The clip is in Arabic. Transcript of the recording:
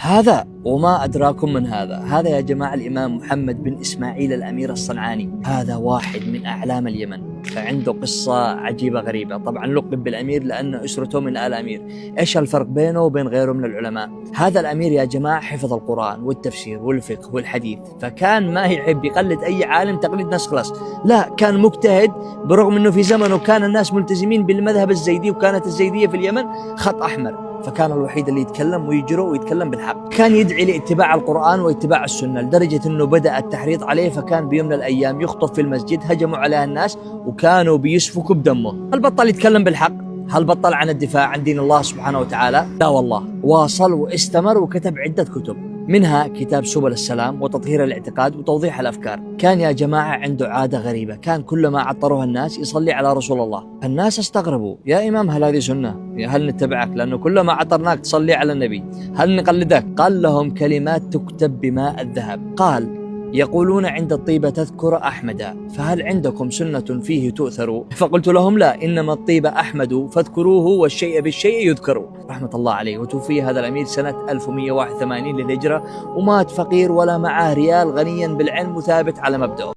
هذا وما أدراكم من هذا يا جماعة الإمام محمد بن إسماعيل الأمير الصنعاني. هذا واحد من أعلام اليمن، فعنده قصة عجيبة غريبة. طبعا لقب بالأمير لأن أسرته من آل أمير. إيش الفرق بينه وبين غيره من العلماء؟ هذا الأمير يا جماعة حفظ القرآن والتفسير والفقه والحديث، فكان ما يحب يقلد أي عالم تقليد نسخلص، لا، كان مجتهد. برغم أنه في زمنه كان الناس ملتزمين بالمذهب الزيدي، وكانت الزيدية في اليمن خط أحمر، فكان الوحيد اللي يتكلم ويجرؤ ويتكلم بالحق. كان يدعي لاتباع القرآن واتباع السنة، لدرجة أنه بدأ التحريض عليه، فكان بيوم من الأيام يخطب في المسجد، هجموا عليها الناس وكانوا بيسفكوا بدمه. هل بطل يتكلم بالحق؟ هل بطل عن الدفاع عن دين الله سبحانه وتعالى؟ لا والله، واصل واستمر وكتب عدة كتب، منها كتاب سبل السلام وتطهير الاعتقاد وتوضيح الأفكار. كان يا جماعة عنده عادة غريبة، كان كلما عطروها الناس يصلي على رسول الله. الناس استغربوا، يا إمام هل هذه سنة؟ هل نتبعك لأنه كلما عطرناك تصلي على النبي؟ هل نقلدك؟ قال لهم كلمات تكتب بماء الذهب. قال: يقولون عند الطيبة تذكر أحمد، فهل عندكم سنة فيه تؤثر؟ فقلت لهم: لا، إنما الطيبة أحمد فاذكروه، والشيء بالشيء يذكر. رحمة الله عليه. وتوفي هذا الأمير سنة 1181 للهجرة، ومات فقير ولا معه ريال، غنيا بالعلم وثابت على مبدأه.